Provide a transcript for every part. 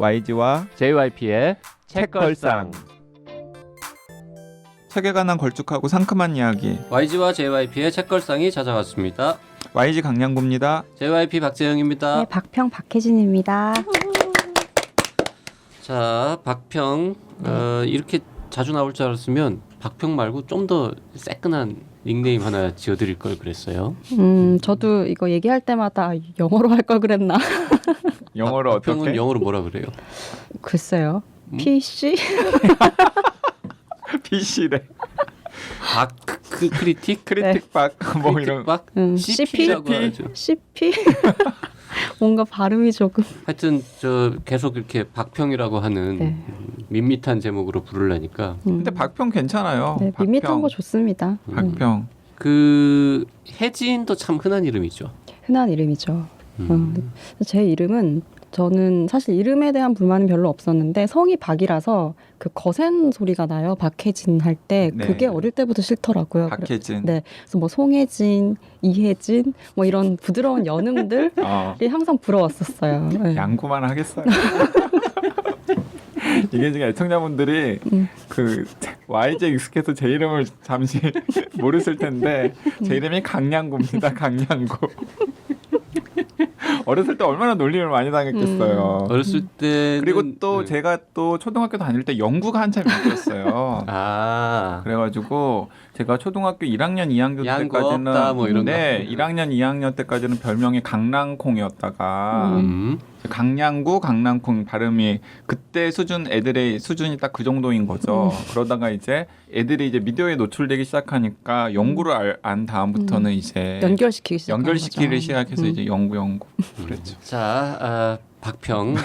YG와 JYP의 책걸상. 책에 관한 걸쭉하고 상큼한 이야기. YG와 JYP의 책걸상이 찾아왔습니다. YG 강량구입니다. JYP 박재영입니다. 네, 박평 박혜진입니다. 자, 박평 이렇게 자주 나올 줄 알았으면 박평 말고 좀 더 새끈한 닉네임 하나 지어드릴 걸 그랬어요. 저도 이거 얘기할 때마다 영어로 할 걸 그랬나? 영어로 박평은 어떻게? 영어로 뭐라 그래요? 글쎄요. PC? PC래. 크리틱? 크리틱 박 뭐 이런. 박? CP? CP라고 하죠. CP? 뭔가 발음이 조금. 하여튼 저 계속 이렇게 박평이라고 하는 네. 밋밋한 제목으로 부르려니까 근데 박평 괜찮아요. 네, 박평. 밋밋한 거 좋습니다. 박평. 그 혜진도 참 흔한 이름이죠. 흔한 이름이죠. 제 이름은 저는 사실 이름에 대한 불만은 별로 없었는데 성이 박이라서 그 거센 소리가 나요. 박혜진 할 때 네. 그게 어릴 때부터 싫더라고요. 박혜진. 네, 그래서 뭐 송혜진, 이혜진 뭐 이런 부드러운 연음들이 항상 부러웠었어요. 네. 양구만 하겠어요. 이게 지금 애청자분들이 그 YG에 익숙해서 제 이름을 잠시 모르실 텐데 제 이름이 강량구입니다. 강량구. 어렸을 때 얼마나 놀림을 많이 당했겠어요. 어렸을 때 그리고 또 제가 또 초등학교 다닐 때 영구가 한참 인기였어요. 그래가지고 제가 초등학교 1학년, 2학년 양구 때까지는 없다, 뭐 이런 네, 거. 1학년, 2학년 때까지는 별명이 강낭콩이었다가 강량구, 강낭콩 발음이 그때 수준 애들의 수준이 딱 그 정도인 거죠. 그러다가 이제 애들이 이제 미디어에 노출되기 시작하니까 영구를 안 다음부터는 이제 연결시키기 시작해서 이제 영구 그랬죠. 자, 박평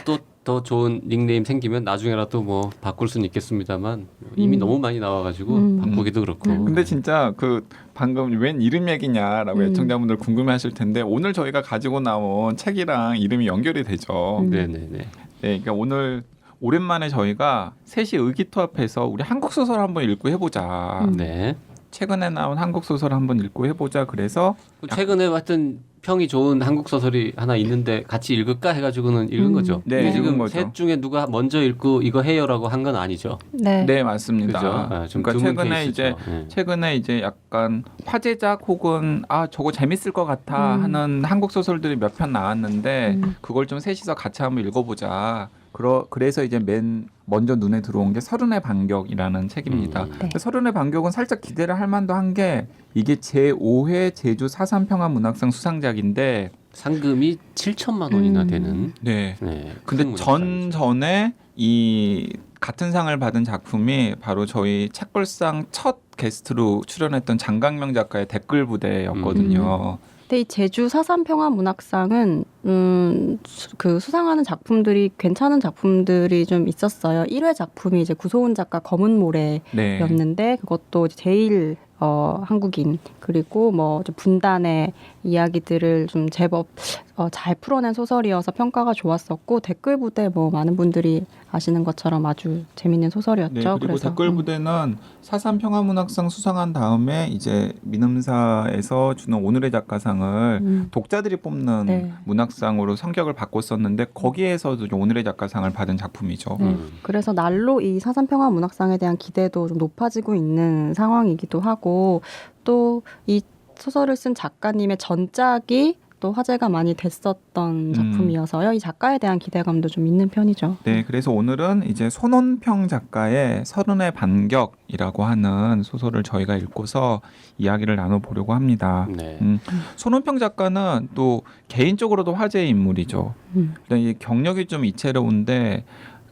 또 더 좋은 닉네임 생기면 나중에라도 뭐 바꿀 수는 있겠습니다만 이미 너무 많이 나와가지고 바꾸기도 그렇고. 근데 진짜 그 방금 웬 이름 얘기냐라고 애청자분들 궁금해하실 텐데 오늘 저희가 가지고 나온 책이랑 이름이 연결이 되죠. 네네네. 네, 그러니까 오늘 오랜만에 저희가 셋이 의기투합해서 우리 한국 소설 한번 읽고 해보자. 네. 최근에 나온 한국 소설 한번 읽고 해보자. 그래서 최근에 하여튼 평이 좋은 한국 소설이 하나 있는데 같이 읽을까 해가지고는 읽은 거죠. 네, 근데 읽은 지금 거죠. 셋 중에 누가 먼저 읽고 이거 해요라고 한 건 아니죠. 네. 네 맞습니다. 그죠? 아, 좀 그러니까 드문 케이스죠. 최근에 이제 약간 화제작 혹은 저거 재밌을 것 같아 하는 한국 소설들이 몇 편 나왔는데 그걸 좀 셋이서 같이 한번 읽어보자. 그래서 이제 먼저 눈에 들어온 게 서른의 반격이라는 책입니다. 네. 서른의 반격은 살짝 기대를 할 만도 한 게 이게 제5회 제주 4.3 평화문학상 수상작인데 상금이 7천만 원이나 되는. 네. 네. 근데 큰 문학상이죠. 전에 이 같은 상을 받은 작품이 바로 저희 책걸상 첫 게스트로 출연했던 장강명 작가의 댓글 부대였거든요. 근데 이 제주 4.3 평화문학상은 그 수상하는 작품들이 괜찮은 작품들이 좀 있었어요. 1회 작품이 이제 구소은 작가 검은 모래였는데 네. 그것도 이제 제일 한국인 그리고 뭐 좀 분단의 이야기들을 좀 제법 잘 풀어낸 소설이어서 평가가 좋았었고 댓글 부대 뭐 많은 분들이 아시는 것처럼 아주 재밌는 소설이었죠. 네, 그리고 그래서 댓글 부대는 4.3 평화문학상 수상한 다음에 이제 민음사에서 주는 오늘의 작가상을 독자들이 뽑는 네. 문학상으로 성격을 바꿨었는데 거기에서도 오늘의 작가상을 받은 작품이죠. 네. 그래서 날로 이 4.3 평화문학상에 대한 기대도 좀 높아지고 있는 상황이기도 하고 또 이 소설을 쓴 작가님의 전작이 또 화제가 많이 됐었던 작품이어서요. 이 작가에 대한 기대감도 좀 있는 편이죠. 네, 그래서 오늘은 이제 손원평 작가의 서른의 반격이라고 하는 소설을 저희가 읽고서 이야기를 나눠보려고 합니다. 네. 손원평 작가는 또 개인적으로도 화제의 인물이죠. 일단 이 경력이 좀 이채로운데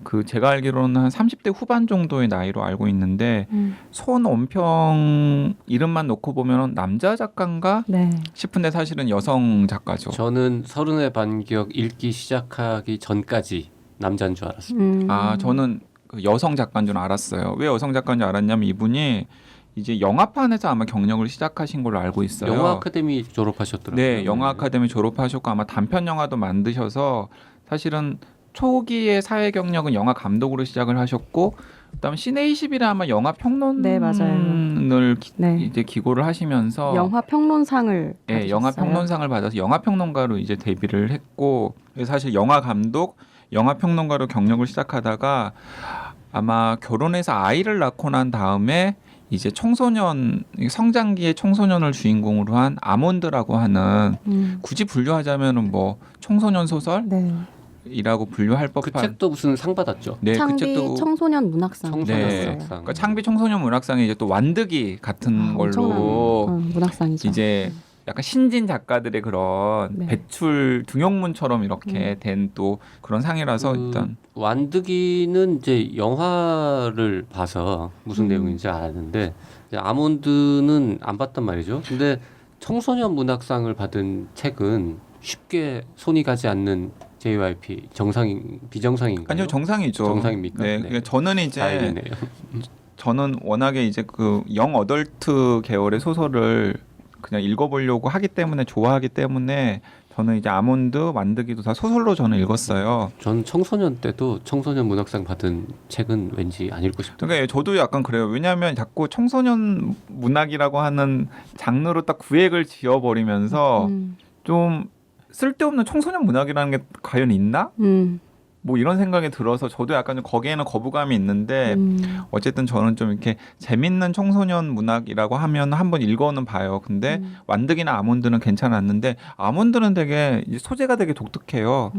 그 제가 알기로는 한 30대 후반 정도의 나이로 알고 있는데 손원평 이름만 놓고 보면 남자 작가인가 네. 싶은데 사실은 여성 작가죠. 저는 서른의 반격 읽기 시작하기 전까지 남자인 줄 알았습니다. 저는 그 여성 작가인 줄 알았어요. 왜 여성 작가인 줄 알았냐면 이분이 이제 영화판에서 아마 경력을 시작하신 걸로 알고 있어요. 영화 아카데미 졸업하셨더라고요. 네, 영화 아카데미 졸업하셨고 아마 단편 영화도 만드셔서 사실은 초기의 사회 경력은 영화 감독으로 시작을 하셨고 그다음 시네20이라 아마 영화 평론을 네, 맞아요. 네. 이제 기고를 하시면서 영화 평론상을 네, 영화 평론상을 받아서 영화 평론가로 이제 데뷔를 했고 사실 영화 감독, 영화 평론가로 경력을 시작하다가 아마 결혼해서 아이를 낳고 난 다음에 이제 청소년 성장기의 청소년을 주인공으로 한 아몬드라고 하는 굳이 분류하자면은 뭐 청소년 소설이라고 분류할 그 법한 책도 무슨 상 받았죠. 네, 그 창비 책도 청소년 문학상. 청소년 네. 문학상. 그러니까 창비 청소년 문학상이 이제 또 완득이 같은 걸로 문학상이죠. 이제 약간 신진 작가들의 그런 네. 배출 등용문처럼 이렇게 된 또 그런 상이라서 일단 완득이는 이제 영화를 봐서 무슨 내용인지 아는데 이제 아몬드는 안 봤단 말이죠. 근데 청소년 문학상을 받은 책은 쉽게 손이 가지 않는 JYP 비정상인가요? 아니요 정상이죠. 정상입니까? 네, 네. 그러니까 저는 이제 다행이네요. 저는 워낙에 이제 그 영 어덜트 계열의 소설을 그냥 읽어보려고 하기 때문에 좋아하기 때문에 저는 이제 아몬드, 완득이도 다 소설로 저는 읽었어요. 전 청소년 때도 청소년 문학상 받은 책은 왠지 안 읽고 싶더라고요. 그러니까 저도 약간 그래요. 왜냐하면 자꾸 청소년 문학이라고 하는 장르로 딱 구획을 지어버리면서 좀 쓸데없는 청소년 문학이라는 게 과연 있나? 뭐 이런 생각이 들어서 저도 약간 좀 거기에는 거부감이 있는데 어쨌든 저는 좀 이렇게 재밌는 청소년 문학이라고 하면 한번 읽어는 봐요. 근데 완득이나 아몬드는 괜찮았는데 아몬드는 되게 이제 소재가 되게 독특해요.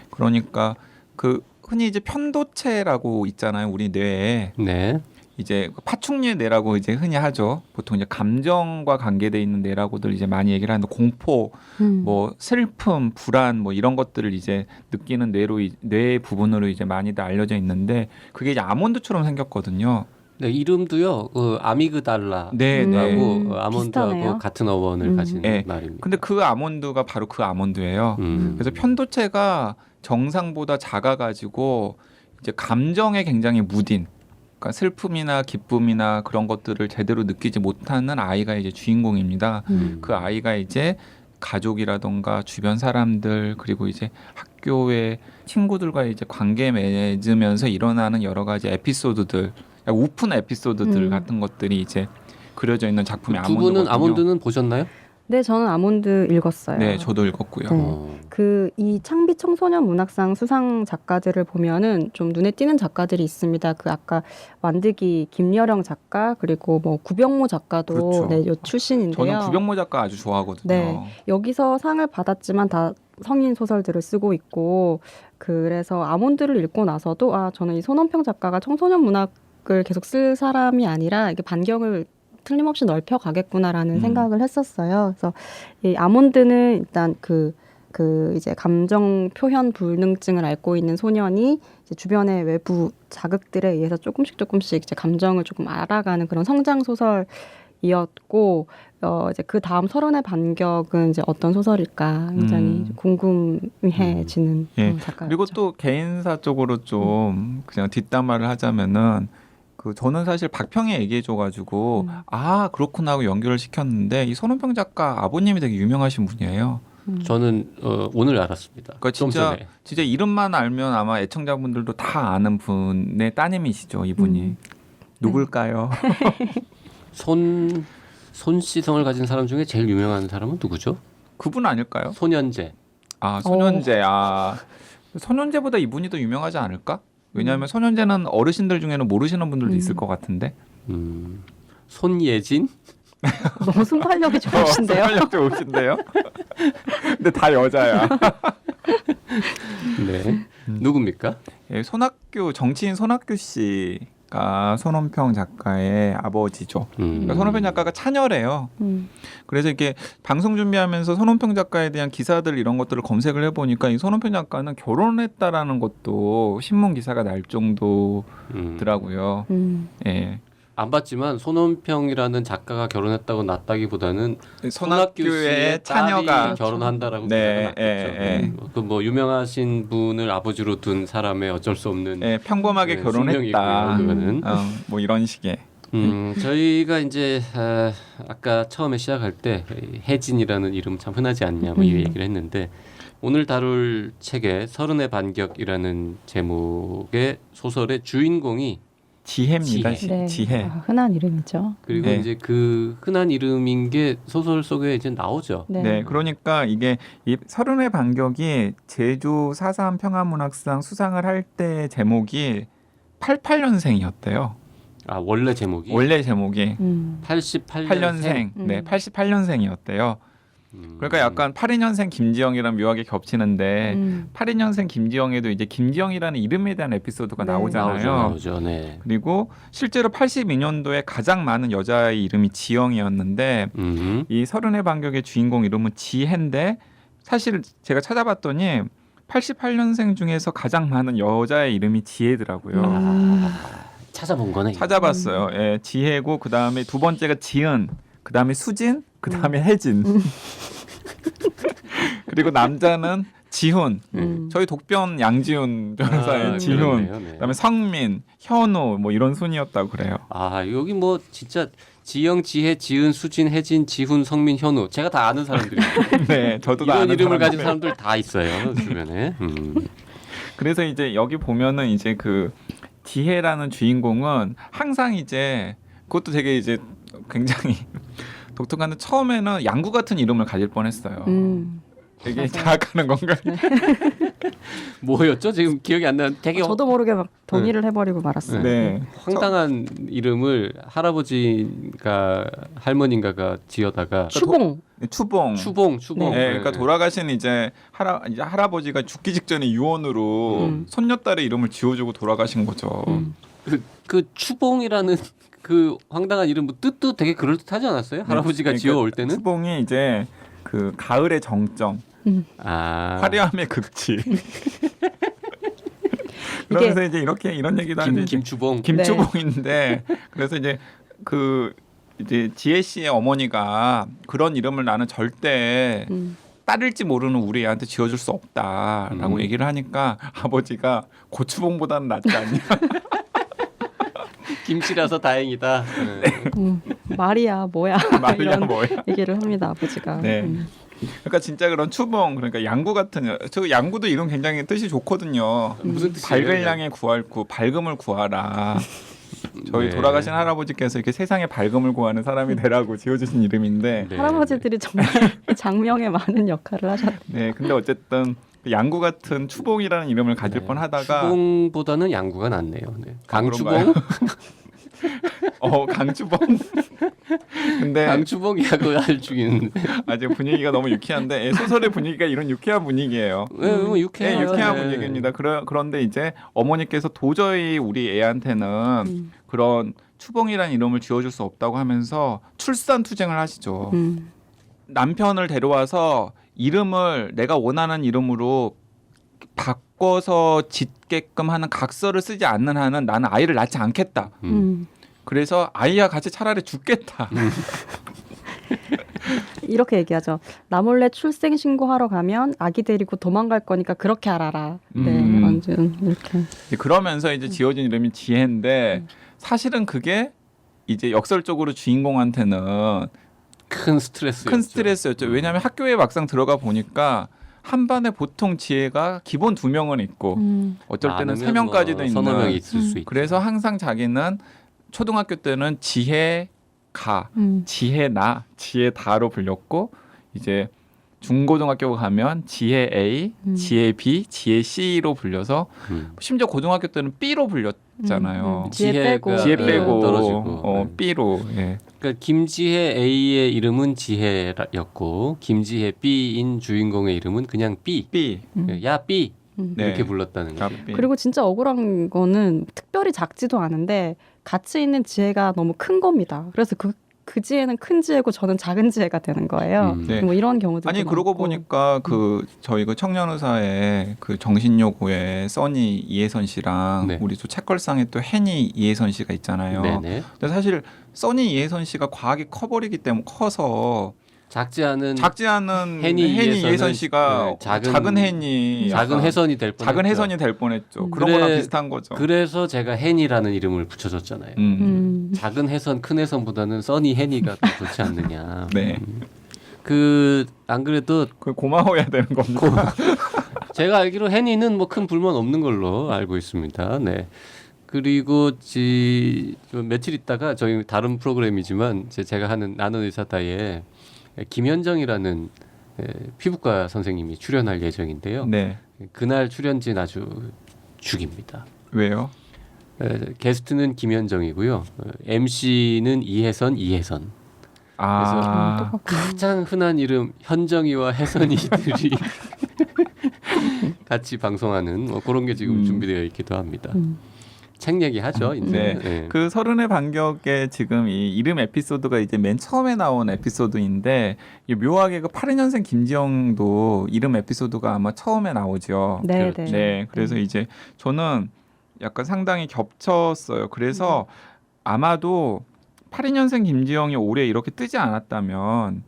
그러니까 그 흔히 이제 편도체라고 있잖아요. 우리 뇌에. 네. 이제 파충류의 뇌라고 이제 흔히 하죠. 보통 이제 감정과 관계돼 있는 뇌라고들 이제 많이 얘기를 하는데 공포, 뭐 슬픔, 불안 뭐 이런 것들을 이제 느끼는 뇌의 부분으로 이제 많이들 알려져 있는데 그게 이제 아몬드처럼 생겼거든요. 네, 이름도요. 그 아미그달라라고 네, 아몬드하고 비슷하네요. 같은 어원을 가진 네. 말입니다. 근데 그 아몬드가 바로 그 아몬드예요. 그래서 편도체가 정상보다 작아가지고 이제 감정에 굉장히 무딘. 그러니까 슬픔이나 기쁨이나 그런 것들을 제대로 느끼지 못하는 아이가 이제 주인공입니다. 그 아이가 이제 가족이라던가 주변 사람들 그리고 이제 학교의 친구들과 이제 관계 맺으면서 일어나는 여러 가지 에피소드들, 우픈 에피소드들 같은 것들이 이제 그려져 있는 작품이 두 분은 아몬드거든요. 아몬드는 보셨나요? 네, 저는 아몬드 읽었어요. 네, 저도 읽었고요. 네. 이 창비 청소년 문학상 수상 작가들을 보면은 좀 눈에 띄는 작가들이 있습니다. 그 아까 완득이 김여령 작가 그리고 뭐 구병모 작가도 그렇죠. 네, 요 출신인데요. 저는 구병모 작가 아주 좋아하거든요. 네. 여기서 상을 받았지만 다 성인 소설들을 쓰고 있고 그래서 아몬드를 읽고 나서도 저는 이 손원평 작가가 청소년 문학을 계속 쓸 사람이 아니라 이게 반경을 틀림없이 넓혀가겠구나라는 생각을 했었어요. 그래서 이 아몬드는 일단 그 이제 감정 표현 불능증을 앓고 있는 소년이 이제 주변의 외부 자극들에 의해서 조금씩 이제 감정을 조금 알아가는 그런 성장 소설이었고 이제 그 다음 서른의 반격은 이제 어떤 소설일까 굉장히 궁금해지는 작가였죠. 그리고 또 개인사 쪽으로 좀 그냥 뒷담화를 하자면은 그 저는 사실 박평이 얘기해줘가지고 그렇구나 하고 연결을 시켰는데 이 손원평 작가 아버님이 되게 유명하신 분이에요. 저는 오늘 알았습니다. 그러니까 좀 전에. 진짜 이름만 알면 아마 애청자분들도 다 아는 분의 따님이시죠, 이분이. 누굴까요? 손씨성을 가진 사람 중에 제일 유명한 사람은 누구죠? 그분 아닐까요? 손현재. 손현재. 손현재보다 이분이 더 유명하지 않을까? 왜냐하면 손현재는 어르신들 중에는 모르시는 분들도 있을 것 같은데. 손예진? 너무 순발력이 좋으신데요. 순발력 좋으신데요? 근데 다 여자야. 네. 누굽니까? 예, 정치인 손학규 씨가 손원평 작가의 아버지죠. 그러니까 손원평 작가가 차녀래요. 그래서 이렇게 방송 준비하면서 손원평 작가에 대한 기사들 이런 것들을 검색을 해보니까 이 손원평 작가는 결혼했다라는 것도 신문 기사가 날 정도더라고요. 예. 안 봤지만 손원평이라는 작가가 결혼했다고 났다기보다는 손학규의 차녀가 결혼한다라고 네, 기사가 났죠. 뭐 유명하신 분을 아버지로 둔 사람의 어쩔 수 없는 평범하게 결혼했다. 뭐 이런 식의. 저희가 이제 아까 처음에 시작할 때 혜진이라는 이름 참 흔하지 않냐 뭐 이 얘기를 했는데 오늘 다룰 책의 서른의 반격이라는 제목의 소설의 주인공이 지혜입니다. 지혜. 지혜. 아, 흔한 이름이죠. 그리고 네. 이제 그 흔한 이름인 게 소설 속에 이제 나오죠. 네, 그러니까 이게 이 서른의 반격이 제주 4.3 평화문학상 수상을 할 때 제목이 88년생이었대요. 아 원래 제목이 원래 제목이 88년생. 8년생, 네, 88년생이었대요. 그러니까 약간 82년생 김지영이랑 묘하게 겹치는데 82년생 김지영에도 이제 김지영이라는 이름에 대한 에피소드가 네. 나오잖아요. 나오죠. 네. 그리고 실제로 82년도에 가장 많은 여자의 이름이 지영이었는데 이 서른의 반격의 주인공 이름은 지혜인데 사실 제가 찾아봤더니 88년생 중에서 가장 많은 여자의 이름이 지혜더라고요. 찾아본 거네. 찾아봤어요. 예, 지혜고 그 다음에 두 번째가 지은, 그 다음에 수진, 그 다음에 혜진. 그리고 남자는 지훈. 저희 독변 양지훈 변호사의 지훈. 그렇네요. 네. 그다음에 성민, 현우 뭐 이런 순이었다고 그래요. 아 여기 뭐 진짜 지영, 지혜, 지은, 수진, 혜진, 지훈, 성민, 현우 제가 다 아는 사람들이에요. 네, 저도 다 이런 아는 이름을 가진 사람인데. 사람들 다 있어요 주변에. 그래서 이제 여기 보면은 이제 그 지혜라는 주인공은 항상 이제 그것도 되게 이제 굉장히 독특한데 처음에는 양구 같은 이름을 가질 뻔했어요. 되게 맞아요. 자학하는 건가요? 뭐였죠? 지금 기억이 안 나는. 되게 저도 모르게 막 동의를 해버리고 말았어요. 네. 황당한 이름을 할아버지가 할머니인가가 지어다가 추봉. 추봉. 추봉. 네, 그러니까 돌아가신 이제 할아버지가 죽기 직전에 유언으로 손녀딸의 이름을 지어주고 돌아가신 거죠. 그 추봉이라는 그 황당한 이름 뭐 뜻도 되게 그럴 듯하지 않았어요? 할아버지가 그러니까 지어올 때는. 추봉이 이제 그 가을의 정점, 아 화려함의 극치. 그러면서 이제 이렇게 이런 얘기도 하는데 김추봉. 김추봉인데 그래서 이제 그 이제 지혜 씨의 어머니가 그런 이름을 나는 절대 딸일지 모르는 우리 애한테 지어줄 수 없다라고 얘기를 하니까 아버지가 고추봉보다는 낫지 않냐. 김치라서 다행이다. 네. 말이야 뭐야 말이야 이런 뭐야. 얘기를 합니다 아버지가. 네. 그러니까 진짜 그런 추봉 그러니까 양구 같은 저 양구도 이름 굉장히 뜻이 좋거든요. 무슨 뜻이에요? 밝을 향해 구할구 밝음을 구하라. 저희 네. 돌아가신 할아버지께서 이렇게 세상에 밝음을 구하는 사람이 되라고 지어주신 이름인데 네. 할아버지들이 정말 장명에 많은 역할을 하셨어요. 네 근데 어쨌든 그 양구 같은 추봉이라는 이름을 가질 네. 뻔하다가 추봉보다는 양구가 낫네요. 네. 강추봉. 그런가요? 강추봉. 근데 강추봉이야 그거 알 죽이는데. 아직 분위기가 너무 유쾌한데 소설의 분위기가 이런 유쾌한 분위기예요. 왜 뭐 유쾌해요. 네, 유쾌한 네. 분위기입니다. 그런데 이제 어머니께서 도저히 우리 애한테는 그런 추봉이라는 이름을 지어줄 수 없다고 하면서 출산 투쟁을 하시죠. 남편을 데려와서 이름을 내가 원하는 이름으로 바꿔서 짓게끔 하는 각서를 쓰지 않는 한은 나는 아이를 낳지 않겠다. 그래서 아이와 같이 차라리 죽겠다. 이렇게 얘기하죠. 나 몰래 출생 신고하러 가면 아기 데리고 도망갈 거니까 그렇게 알아라. 네, 완전 이렇게. 그러면서 이제 지어진 이름이 지혜인데 사실은 그게 이제 역설적으로 주인공한테는 큰 스트레스였죠. 큰 스트레스였죠. 왜냐하면 학교에 막상 들어가 보니까 한 반에 보통 지혜가 기본 2명은 있고 어쩔 때는 3명까지도 있는. 서너 명이 있을 수 있죠. 그래서 항상 자기는 초등학교 때는 지혜가, 지혜나, 지혜다로 불렸고 이제 중고등학교 가면 지혜 A, 지혜 B, 지혜 C로 불려서 심지어 고등학교 때는 B로 불렸잖아요. 지혜 빼고 지혜 B로 빼고 떨어지고. B로. 예. 그러니까 김지혜 A의 이름은 지혜였고 김지혜 B인 주인공의 이름은 그냥 B. B. 야 B 네. 이렇게 불렀다는 거죠. B. 그리고 진짜 억울한 거는 특별히 작지도 않은데 같이 있는 지혜가 너무 큰 겁니다. 그래서 그 지혜는 큰 지혜고 저는 작은 지혜가 되는 거예요. 네. 뭐 이런 경우도 아니 그러고 보니까 그 저희 그 청년의사의 그 정신요구에 써니 이혜선 씨랑 네. 우리 또 책걸상에 또 혜니 이혜선 씨가 있잖아요. 네네. 근데 사실 써니 이혜선 씨가 과하게 커버리기 때문에 커서 작지 않은 혜니 이혜선 이혜선은, 씨가 네, 작은 혜니 작은 해선이 될 뻔했죠. 작은 혜선이 될 뻔했죠. 그런 거랑 비슷한 거죠. 그래서 제가 혜니라는 이름을 붙여줬잖아요. 작은 해선, 큰 해선보다는 써니 혜니가 더 좋지 않느냐. 네. 안 그래도 그 고마워야 되는 겁니다. 제가 알기로 혜니는 뭐 큰 불만 없는 걸로 알고 있습니다. 네. 그리고 좀 며칠 있다가 저희 다른 프로그램이지만 제가 하는 나는 의사다에 김현정이라는 피부과 선생님이 출연할 예정인데요. 네. 그날 출연진 아주 죽입니다. 왜요? 게스트는 김현정이고요. MC는 이혜선. 아, 가장 흔한 이름 현정이와 혜선이들이 같이 방송하는 뭐 그런 게 지금 준비되어 있기도 합니다. 책 얘기하죠. 이제. 네. 네. 그 서른의 반격에 지금 이 이름 에피소드가 이제 맨 처음에 나온 에피소드인데 이 묘하게 그 82년생 김지영도 이름 에피소드가 아마 처음에 나오죠. 네, 그렇죠. 네. 그래서 이제 저는 약간 상당히 겹쳤어요. 그래서 아마도 82년생 김지영이 올해 이렇게 뜨지 않았다면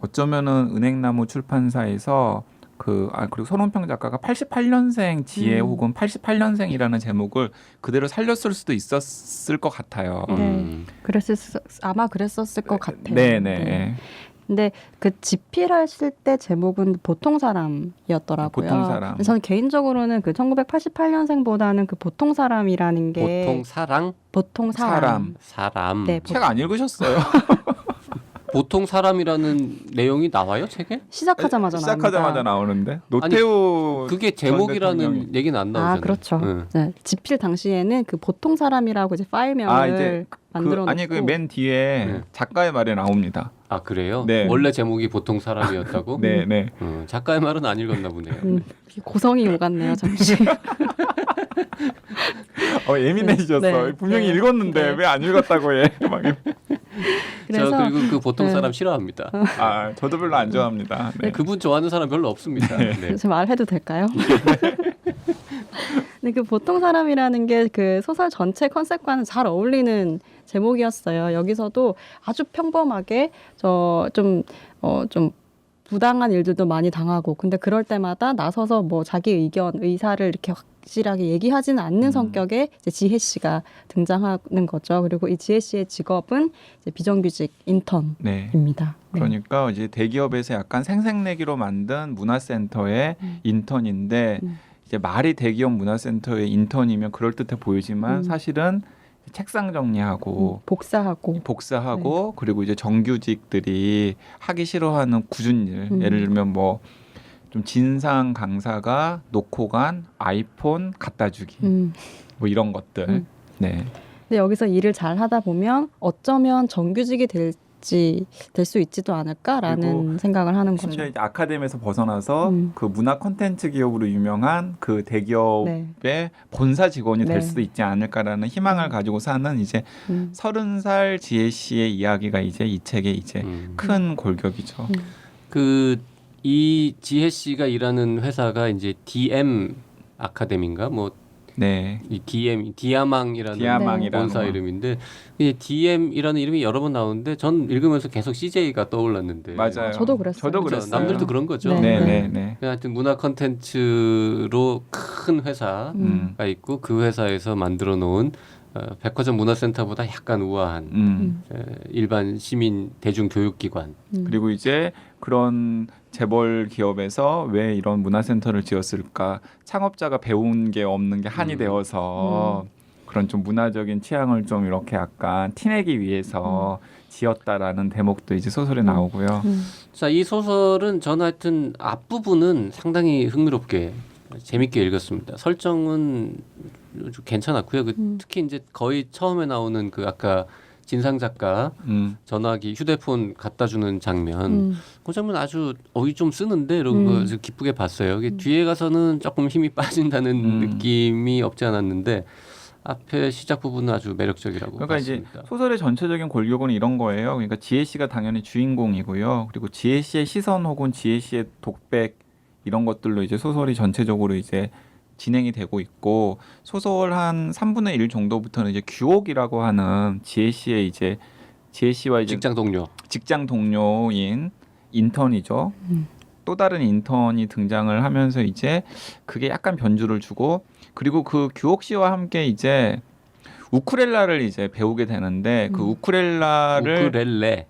어쩌면은 은행나무 출판사에서 그리고 손원평 작가가 88년생 지혜 혹은 88년생이라는 제목을 그대로 살렸을 수도 있었을 것 같아요. 음. 아마 그랬었을 것 같아요. 네네. 근데 그 집필하실 때 제목은 보통 사람이었더라고요. 보통 사람. 저는 개인적으로는 그 1988년생보다는 그 보통 사람이라는 게 보통 사랑 보통 사람. 사람. 네, 책 안 읽으셨어요? 보통 사람이라는 내용이 나와요 책에? 시작하자마자 시작하자마자 나옵니다. 나오는데 노태우 그게 전 대통령이- 제목이라는 얘기는 안 나오잖아요. 아, 그렇죠. 응. 네, 집필 당시에는 그 보통 사람이라고 이제 파일명을 아, 이제 만들어 놓고 아니 그 맨 뒤에 네. 작가의 말에 나옵니다. 아 그래요? 네. 원래 제목이 보통 사람이었다고? 네, 네. 작가의 말은 안 읽었나 보네요. 고성이 오갔네요, 잠시. 예민해지셨어. 네, 분명히 네. 읽었는데 네. 왜 안 읽었다고 해. 막 그래서 저 그리고 그 보통 네. 사람 싫어합니다. 아, 저도 별로 안 좋아합니다. 네. 그분 좋아하는 사람 별로 없습니다. 네. 제 말해도 될까요? 근데 그 보통 사람이라는 게 그 소설 전체 컨셉과는 잘 어울리는 제목이었어요. 여기서도 아주 평범하게 좀 부당한 일들도 많이 당하고, 근데 그럴 때마다 나서서 뭐 자기 의사를 이렇게 확실하게 얘기하지는 않는 성격의 이제 지혜 씨가 등장하는 거죠. 그리고 이 지혜 씨의 직업은 이제 비정규직 인턴입니다. 네. 네. 그러니까 이제 대기업에서 약간 생색내기로 만든 문화센터의 인턴인데 이제 말이 대기업 문화센터의 인턴이면 그럴듯해 보이지만 사실은 책상 정리하고 복사하고 그리고 이제 정규직들이 하기 싫어하는 굳은 일 예를 들면 뭐 좀 진상 강사가 놓고 간 아이폰 갖다 주기 뭐 이런 것들 네. 근데 여기서 일을 잘 하다 보면 어쩌면 정규직이 될 수 있지도 않을까라는 생각을 하는 거죠. 심지어 이제 아카데미에서 벗어나서 그 문화 콘텐츠 기업으로 유명한 그 대기업의 본사 직원이 될 수도 있지 않을까라는 희망을 가지고 사는 이제 30살 지혜 씨의 이야기가 이제 이 책의 이제 큰 골격이죠. 이 지혜 씨가 일하는 회사가 이제 DM 아카데미인가 뭐 네. 이 디아망이라는 본사 거. 이름인데 이 DM이라는 이름이 여러 번 나오는데 전 읽으면서 계속 CJ가 떠올랐는데 맞아요. 저도 그랬어요. 저도 그렇죠? 그랬어요. 남들도 그런 거죠. 네. 하여튼 문화 컨텐츠로 큰 회사가 있고 그 회사에서 만들어 놓은 백화점 문화센터보다 약간 우아한 일반 시민 대중 교육기관. 그리고 이제 그런 재벌 기업에서 왜 이런 문화센터를 지었을까? 창업자가 배운 게 없는 게 한이 되어서 그런 좀 문화적인 취향을 좀 이렇게 약간 티내기 위해서 지었다라는 대목도 이제 소설에 나오고요. 자, 이 소설은 저는 하여튼 앞부분은 상당히 흥미롭게 재밌게 읽었습니다. 설정은 좀 괜찮았고요. 특히 이제 거의 처음에 나오는 그 아까 진상 작가 전화기 휴대폰 갖다 주는 장면, 그 장면 아주 좀 쓰는데 이러고 아주 기쁘게 봤어요. 이게 뒤에 가서는 조금 힘이 빠진다는 느낌이 없지 않았는데 앞에 시작 부분은 아주 매력적이라고 그러니까 봤습니다. 이제 소설의 전체적인 골격은 이런 거예요. 그러니까 지혜 씨가 당연히 주인공이고요. 그리고 지혜 씨의 시선 혹은 지혜 씨의 독백 이런 것들로 이제 소설이 전체적으로 이제 진행이 되고 있고 소설 한 3분의 1 정도부터는 이제 규옥이라고 하는 지혜 씨의 이제 지혜 씨와 이제 직장 동료인 인턴이죠. 또 다른 인턴이 등장을 하면서 이제 그게 약간 변주를 주고 그리고 그 규옥 씨와 함께 이제 우쿨렐라를 이제 배우게 되는데 그 우쿨렐레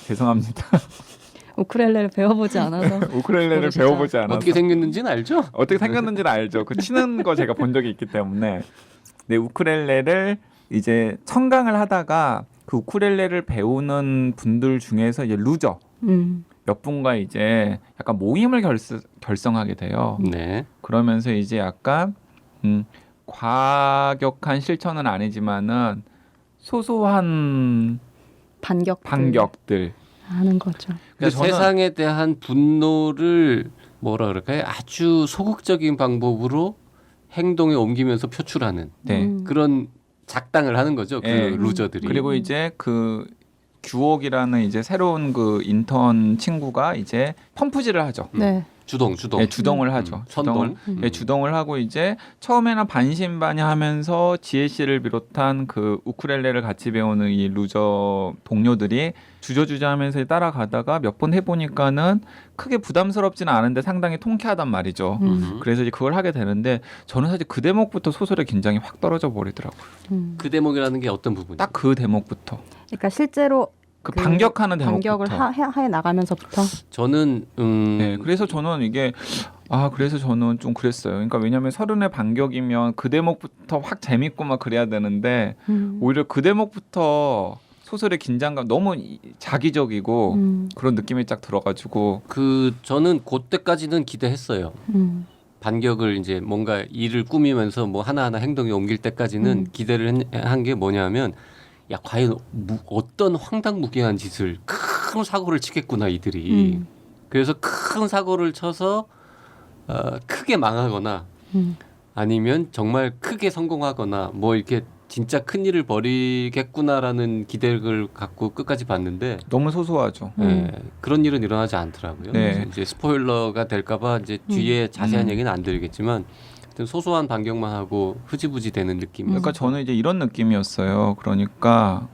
죄송합니다. 우쿨렐레를 배워보지 않아서 우쿨렐레를 모르시죠? 배워보지 않아서 어떻게 생겼는지는 알죠? 어떻게 생겼는지는 알죠. 그 치는 거 제가 본 적이 있기 때문에 네, 우쿨렐레를 이제 청강을 하다가 그 우쿨렐레를 배우는 분들 중에서 이제 루저 몇 분과 이제 약간 모임을 결성하게 돼요. 네. 그러면서 이제 약간 과격한 실천은 아니지만은 소소한 반격들 하는 거죠. 그러니까 저는- 세상에 대한 분노를 뭐라 그럴까요? 아주 소극적인 방법으로 행동에 옮기면서 표출하는 네. 그런 작당을 하는 거죠. 그 네. 루저들이. 그리고 이제 그 규옥이라는 이제 새로운 그 인턴 친구가 이제 펌프질을 하죠. 네. 주동. 네, 주동을 하죠. 선동. 네, 주동을 하고 이제 처음에는 반신반의하면서 지혜 씨를 비롯한 그 우쿨렐레를 같이 배우는 이 루저 동료들이 주저주저하면서 따라가다가 몇 번 해보니까는 크게 부담스럽지는 않은데 상당히 통쾌하단 말이죠. 그래서 이제 그걸 하게 되는데 저는 사실 그 대목부터 소설의 긴장이 확 떨어져 버리더라고요. 그 대목이라는 게 어떤 부분이죠? 딱 그 대목부터 그러니까 실제로 그 반격하는 반격을 대목부터. 해 나가면서부터 저는 네, 그래서 저는 이게 그래서 저는 좀 그랬어요. 그러니까 왜냐하면 서른의 반격이면 그 대목부터 확 재밌고 막 그래야 되는데 오히려 그 대목부터 소설의 긴장감 너무 자기적이고 그런 느낌이 딱 들어가지고 저는 그때까지는 기대했어요. 반격을 이제 뭔가 일을 꾸미면서 뭐 하나하나 행동에 옮길 때까지는 기대를 한 게 뭐냐면 야 과연 어떤 황당무계한 짓을 큰 사고를 치겠구나 이들이. 그래서 큰 사고를 쳐서 크게 망하거나 아니면 정말 크게 성공하거나 뭐 이렇게 진짜 큰 일을 벌이겠구나라는 기대를 갖고 끝까지 봤는데 너무 소소하죠. 네, 그런 일은 일어나지 않더라고요. 네. 그래서 이제 스포일러가 될까봐 이제 뒤에 자세한 얘기는 안 드리겠지만 하여튼 소소한 반격만 하고 흐지부지 되는 느낌이었어요. 그러니까 저는 이제 이런 느낌이었어요. 그러니까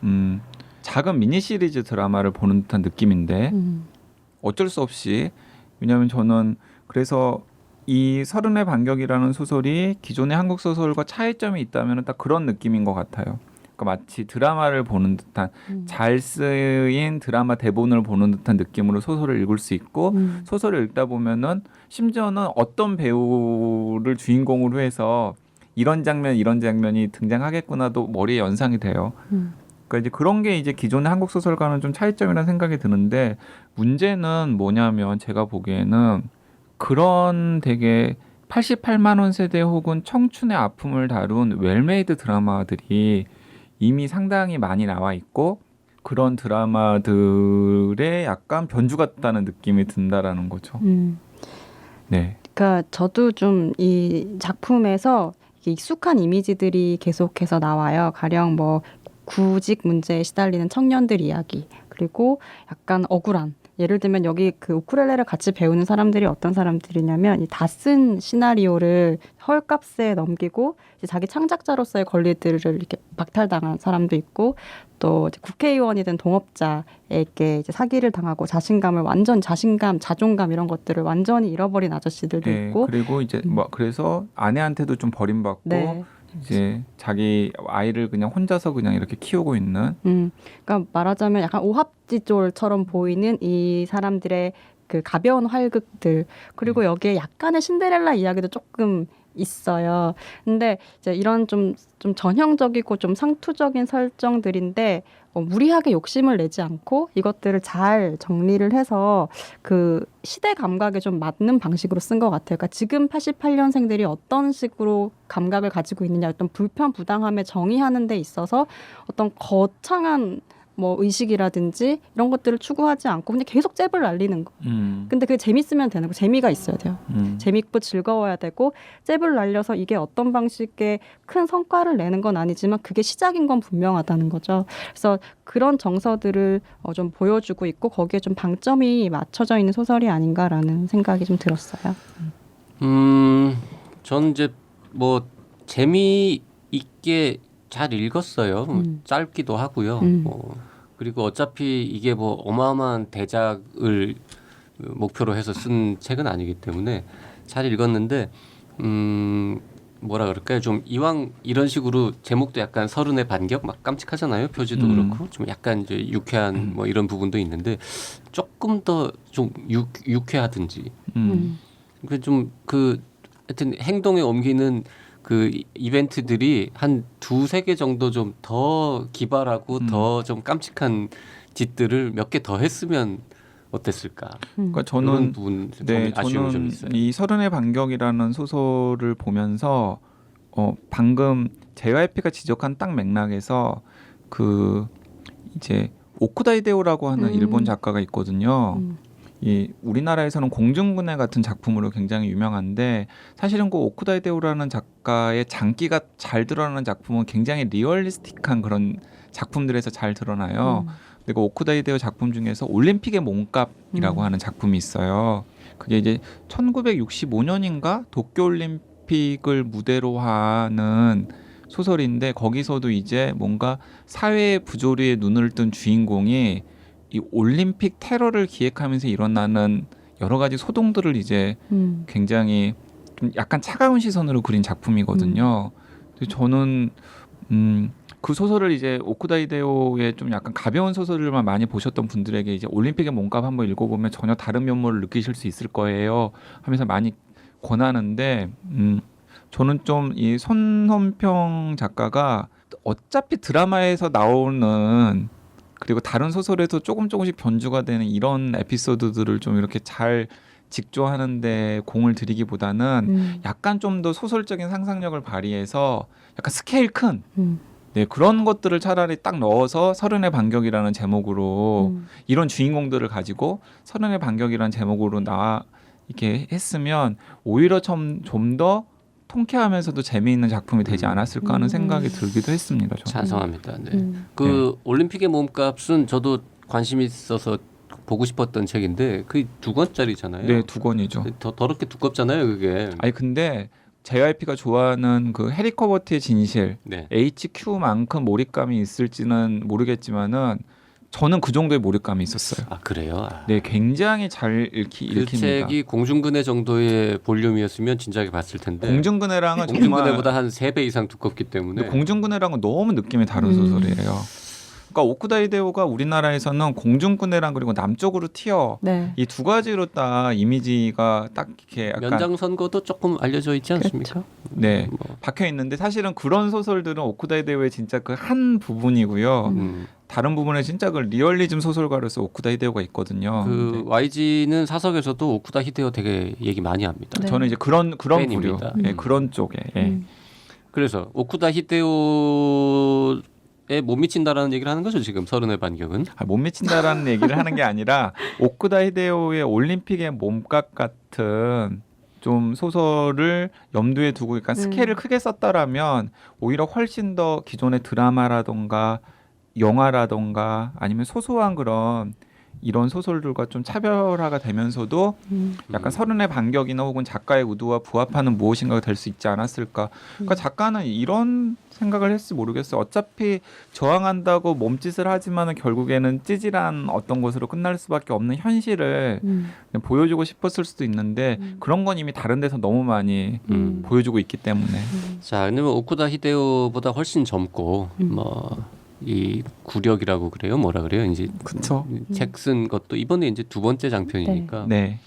작은 미니 시리즈 드라마를 보는 듯한 느낌인데 어쩔 수 없이 왜냐하면 저는 그래서 이 서른의 반격이라는 소설이 기존의 한국 소설과 차이점이 있다면 딱 그런 느낌인 것 같아요. 그러니까 마치 드라마를 보는 듯한 잘 쓰인 드라마 대본을 보는 듯한 느낌으로 소설을 읽을 수 있고 소설을 읽다 보면은 심지어는 어떤 배우를 주인공으로 해서 이런 장면이 등장하겠구나도 머리에 연상이 돼요. 그러니까 이제 그런 게 이제 기존의 한국 소설과는 좀 차이점이라는 생각이 드는데 문제는 뭐냐면 제가 보기에는 그런 되게 88만 원 세대 혹은 청춘의 아픔을 다룬 웰메이드 드라마들이 이미 상당히 많이 나와 있고 그런 드라마들에 약간 변주 같다는 느낌이 든다라는 거죠. 네. 그러니까 저도 좀 이 작품에서 익숙한 이미지들이 계속해서 나와요. 가령 뭐 구직 문제에 시달리는 청년들 이야기 그리고 약간 억울한 예를 들면 여기 그 우쿨렐레를 같이 배우는 사람들이 어떤 사람들이냐면 이 다 쓴 시나리오를 헐값에 넘기고 이제 자기 창작자로서의 권리들을 이렇게 박탈당한 사람도 있고 또 이제 국회의원이든 동업자에게 이제 사기를 당하고 자신감, 자존감 이런 것들을 완전히 잃어버린 아저씨들도 네. 있고 그리고 이제 뭐 그래서 아내한테도 좀 버림받고 네. 이제 자기 아이를 그냥 혼자서 그냥 이렇게 키우고 있는. 그러니까 말하자면 약간 오합지졸처럼 보이는 이 사람들의 그 가벼운 활극들 그리고 여기에 약간의 신데렐라 이야기도 조금 있어요. 근데 이제 이런 좀 전형적이고 좀 상투적인 설정들인데 무리하게 욕심을 내지 않고 이것들을 잘 정리를 해서 그 시대 감각에 좀 맞는 방식으로 쓴 것 같아요. 그러니까 지금 88년생들이 어떤 식으로 감각을 가지고 있느냐, 어떤 불편 부당함에 정의하는 데 있어서 어떤 거창한 뭐 의식이라든지 이런 것들을 추구하지 않고 그냥 계속 잽을 날리는 거. 근데 그게 재밌으면 되는 거, 재미가 있어야 돼요. 재밌고 즐거워야 되고 잽을 날려서 이게 어떤 방식의 큰 성과를 내는 건 아니지만 그게 시작인 건 분명하다는 거죠. 그래서 그런 정서들을 좀 보여주고 있고 거기에 좀 방점이 맞춰져 있는 소설이 아닌가라는 생각이 좀 들었어요. 저는 이제 뭐 재미있게 잘 읽었어요. 짧기도 하고요. 그리고 어차피 이게 뭐 어마어마한 대작을 목표로 해서 쓴 책은 아니기 때문에 잘 읽었는데 뭐라 그럴까요? 좀 이왕 이런 식으로 제목도 약간 서른의 반격 막 깜찍하잖아요. 표지도 그렇고 좀 약간 이제 유쾌한 뭐 이런 부분도 있는데 조금 더 좀 유쾌하든지. 그 좀 그 하여튼 행동에 옮기는 그 이벤트들이 한 2-3개 정도 좀 더 기발하고 더 좀 깜찍한 짓들을 몇 개 더 했으면 어땠을까? 그러니까 그런 저는 부분 아쉬움이 좀 저는 있어요. 이 서른의 반격이라는 소설을 보면서 방금 JYP가 지적한 딱 맥락에서 그 이제 오쿠다 히데오라고 하는 일본 작가가 있거든요. 이 우리나라에서는 공중분해 같은 작품으로 굉장히 유명한데 사실은 그 오쿠다 히데오라는 작가의 장기가 잘 드러나는 작품은 굉장히 리얼리스틱한 그런 작품들에서 잘 드러나요. 근데 그 오쿠다 히데오 작품 중에서 올림픽의 몸값이라고 하는 작품이 있어요. 그게 이제 1965년인가 도쿄올림픽을 무대로 하는 소설인데 거기서도 이제 뭔가 사회의 부조리에 눈을 뜬 주인공이 이 올림픽 테러를 기획하면서 일어나는 여러 가지 소동들을 이제 굉장히 좀 약간 차가운 시선으로 그린 작품이거든요. 근데 저는 그 소설을 이제 오쿠다 히데오의 좀 약간 가벼운 소설을만 많이 보셨던 분들에게 이제 올림픽의 몸값 한번 읽어보면 전혀 다른 면모를 느끼실 수 있을 거예요 하면서 많이 권하는데 저는 좀 이 손헌평 작가가 어차피 드라마에서 나오는 그리고 다른 소설에서 조금씩 변주가 되는 이런 에피소드들을 좀 이렇게 잘 직조하는데 공을 들이기보다는 약간 좀 더 소설적인 상상력을 발휘해서 약간 스케일 큰 그런 것들을 차라리 딱 넣어서 서른의 반격이라는 제목으로 이런 주인공들을 가지고 서른의 반격이라는 제목으로 이렇게 했으면 오히려 좀 더 통쾌하면서도 재미있는 작품이 되지 않았을까 하는 생각이 들기도 했습니다. 저는. 찬성합니다. 네. 그 올림픽의 몸값은 저도 관심 있어서 보고 싶었던 책인데 그 2권짜리잖아요. 네, 2권이죠. 더 더럽게 두껍잖아요, 그게. 아니 근데 JYP가 좋아하는 그 해리 커버트의 진실, 네. HQ만큼 몰입감이 있을지는 모르겠지만은 저는 그 정도의 몰입감이 있었어요. 아 그래요? 네, 굉장히 잘 그 읽힙니다. 책이 공중근해 정도의 볼륨이었으면 진작에 봤을 텐데 공중근해랑은 공중근해보다 한 3배 이상 두껍기 때문에 공중근해랑은 너무 느낌이 다른 소설이에요. 그러니까 오쿠다 히데오가 우리나라에서는 공중근해랑 그리고 남쪽으로 튀어 네. 이 두 가지로 딱 이미지가 딱 이렇게 약간 연장선거도 조금 알려져 있지 않습니까? 그렇죠. 네 뭐. 박혀 있는데 사실은 그런 소설들은 오쿠다 히데오의 진짜 그 한 부분이고요. 다른 부분에 진짜 그 리얼리즘 소설가로서 오쿠다 히데오가 있거든요. 그 YG는 사석에서도 오쿠다 히데오 되게 얘기 많이 합니다. 네. 저는 이제 그런 부류, 팬입니다. 그런 쪽에. 예. 그래서 오쿠다 히데오에 못 미친다라는 얘기를 하는 거죠 지금 서른의 반격은. 못 미친다라는 얘기를 하는 게 아니라 오쿠다 히데오의 올림픽의 몸값 같은 좀 소설을 염두에 두고 그러니까 스케일을 크게 썼다라면 오히려 훨씬 더 기존의 드라마라던가 영화라던가 아니면 소소한 그런 이런 소설들과 좀 차별화가 되면서도 약간 서른의 반격이나 혹은 작가의 의도와 부합하는 무엇인가가 될 수 있지 않았을까. 그러니까 작가는 이런 생각을 했을지 모르겠어요. 어차피 저항한다고 몸짓을 하지만은 결국에는 찌질한 어떤 것으로 끝날 수밖에 없는 현실을 그냥 보여주고 싶었을 수도 있는데 그런 건 이미 다른 데서 너무 많이 보여주고 있기 때문에. 자, 왜냐면 오쿠다 히데오보다 훨씬 젊고 이 구력이라고 그래요, 뭐라 그래요, 이제 그렇죠. 책 쓴 것도 이번에 이제 2번째 장편이니까 네.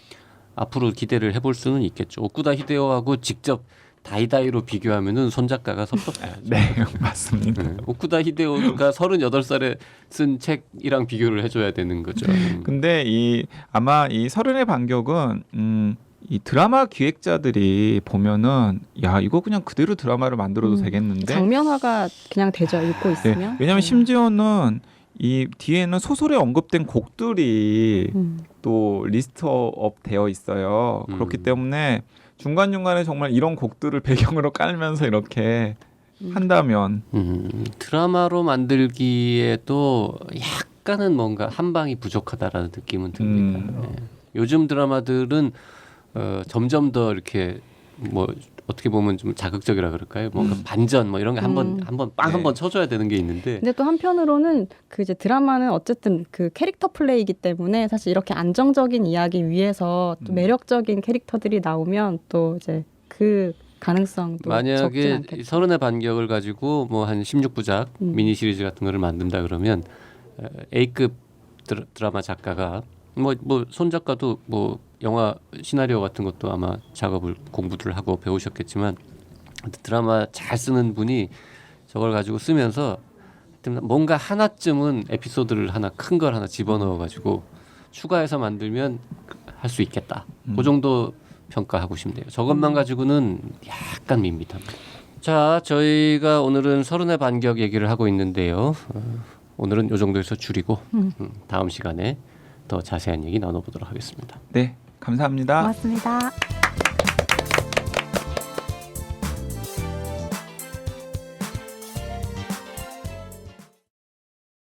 앞으로 기대를 해볼 수는 있겠죠. 오쿠다 히데오하고 직접 다이다이로 비교하면은 손 작가가 섭섭해요. 네, 맞습니다. 네. 오쿠다 히데오가 38살에 쓴 책이랑 비교를 해줘야 되는 거죠. 근데 아마 이 서른의 반격은 이 드라마 기획자들이 보면은 야 이거 그냥 그대로 드라마를 만들어도 되겠는데 장면화가 그냥 되죠. 읽고 있으면. 네, 왜냐하면 심지어는 이 뒤에는 소설에 언급된 곡들이 또 리스트업 되어 있어요. 그렇기 때문에 중간중간에 정말 이런 곡들을 배경으로 깔면서 이렇게 한다면 드라마로 만들기에도 약간은 뭔가 한 방이 부족하다라는 느낌은 듭니다. 네. 요즘 드라마들은 점점 더 이렇게 뭐 어떻게 보면 좀 자극적이라 그럴까요? 뭔가 반전 뭐 이런 게 한번 빵 한 번 쳐줘야 되는 게 있는데. 근데 또 한편으로는 그 이제 드라마는 어쨌든 그 캐릭터 플레이이기 때문에 사실 이렇게 안정적인 이야기 위에서 또 매력적인 캐릭터들이 나오면 또 이제 그 가능성도 적진 만약에 않겠죠. 서른의 반격을 가지고 뭐 한 16부작 미니 시리즈 같은 거를 만든다 그러면 A급 드라마 작가가 뭐 손 작가도 뭐 영화 시나리오 같은 것도 아마 공부를 하고 배우셨겠지만 드라마 잘 쓰는 분이 저걸 가지고 쓰면서 뭔가 하나쯤은 에피소드를 하나 큰 걸 하나 집어넣어가지고 추가해서 만들면 할 수 있겠다. 그 정도 평가하고 싶네요. 저것만 가지고는 약간 밋밋합니다. 자, 저희가 오늘은 서른의 반격 얘기를 하고 있는데요. 오늘은 이 정도에서 줄이고 다음 시간에 더 자세한 얘기 나눠보도록 하겠습니다. 네, 감사합니다. 고맙습니다.